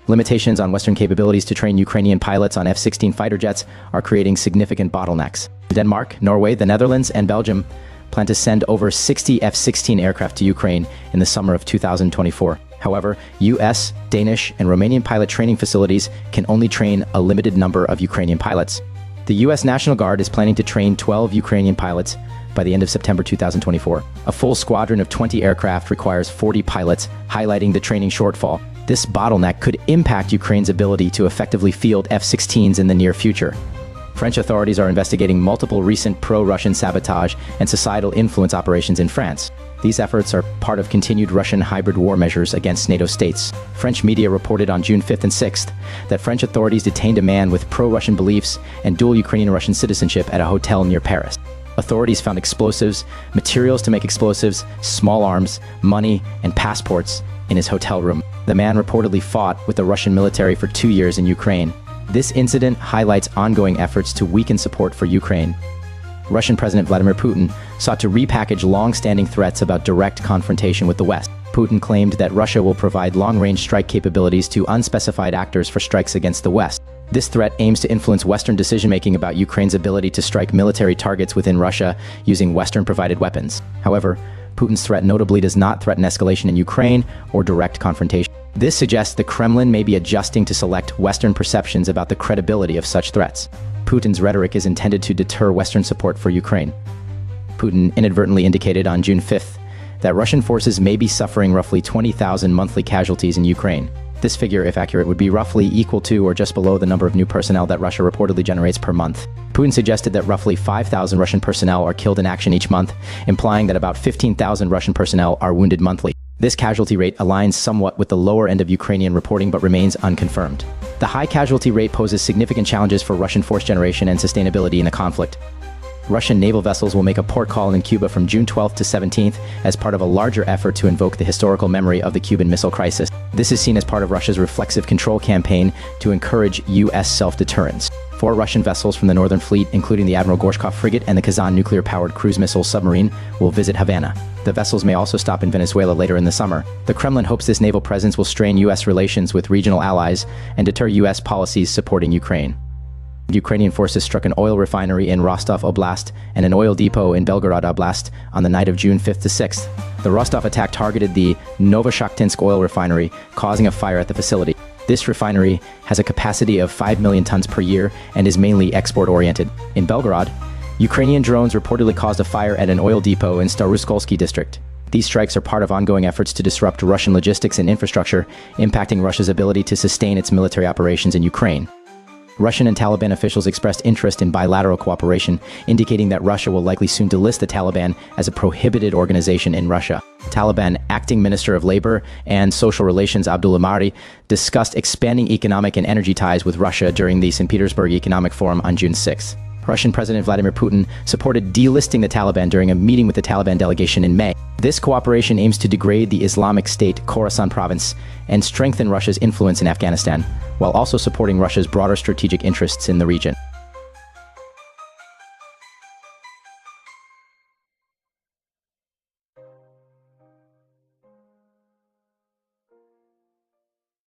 Limitations on Western capabilities to train Ukrainian pilots on F-16 fighter jets are creating significant bottlenecks. Denmark, Norway, the Netherlands, and Belgium plan to send over 60 F-16 aircraft to Ukraine in the summer of 2024. However, US, Danish, and Romanian pilot training facilities can only train a limited number of Ukrainian pilots. The US National Guard is planning to train 12 Ukrainian pilots by the end of September 2024. A full squadron of 20 aircraft requires 40 pilots, highlighting the training shortfall. This bottleneck could impact Ukraine's ability to effectively field F-16s in the near future. French authorities are investigating multiple recent pro-Russian sabotage and societal influence operations in France. These efforts are part of continued Russian hybrid war measures against NATO states. French media reported on June 5th and 6th that French authorities detained a man with pro-Russian beliefs and dual Ukrainian-Russian citizenship at a hotel near Paris. Authorities found explosives, materials to make explosives, small arms, money, and passports in his hotel room. The man reportedly fought with the Russian military for 2 years in Ukraine. This incident highlights ongoing efforts to weaken support for Ukraine. Russian President Vladimir Putin sought to repackage long-standing threats about direct confrontation with the West. Putin claimed that Russia will provide long-range strike capabilities to unspecified actors for strikes against the West. This threat aims to influence Western decision-making about Ukraine's ability to strike military targets within Russia using Western-provided weapons. However, Putin's threat notably does not threaten escalation in Ukraine or direct confrontation. This suggests the Kremlin may be adjusting to select Western perceptions about the credibility of such threats. Putin's rhetoric is intended to deter Western support for Ukraine. Putin inadvertently indicated on June 5th that Russian forces may be suffering roughly 20,000 monthly casualties in Ukraine. This figure, if accurate, would be roughly equal to or just below the number of new personnel that Russia reportedly generates per month. Putin suggested that roughly 5,000 Russian personnel are killed in action each month, implying that about 15,000 Russian personnel are wounded monthly. This casualty rate aligns somewhat with the lower end of Ukrainian reporting but remains unconfirmed. The high casualty rate poses significant challenges for Russian force generation and sustainability in the conflict. Russian naval vessels will make a port call in Cuba from June 12th to 17th as part of a larger effort to invoke the historical memory of the Cuban Missile Crisis. This is seen as part of Russia's reflexive control campaign to encourage U.S. self-deterrence. 4 Russian vessels from the Northern Fleet, including the Admiral Gorshkov frigate and the Kazan nuclear-powered cruise missile submarine, will visit Havana. The vessels may also stop in Venezuela later in the summer. The Kremlin hopes this naval presence will strain U.S. relations with regional allies and deter U.S. policies supporting Ukraine. Ukrainian forces struck an oil refinery in Rostov Oblast and an oil depot in Belgorod Oblast on the night of June 5th to 6th. The Rostov attack targeted the Novoshakhtinsk oil refinery, causing a fire at the facility. This refinery has a capacity of 5 million tons per year and is mainly export-oriented. In Belgorod, Ukrainian drones reportedly caused a fire at an oil depot in Staruskolsky district. These strikes are part of ongoing efforts to disrupt Russian logistics and infrastructure, impacting Russia's ability to sustain its military operations in Ukraine. Russian and Taliban officials expressed interest in bilateral cooperation, indicating that Russia will likely soon delist the Taliban as a prohibited organization in Russia. Taliban Acting Minister of Labor and Social Relations Abdullah Mahdi discussed expanding economic and energy ties with Russia during the St. Petersburg Economic Forum on June 6. Russian President Vladimir Putin supported delisting the Taliban during a meeting with the Taliban delegation in May. This cooperation aims to degrade the Islamic State Khorasan province and strengthen Russia's influence in Afghanistan, while also supporting Russia's broader strategic interests in the region.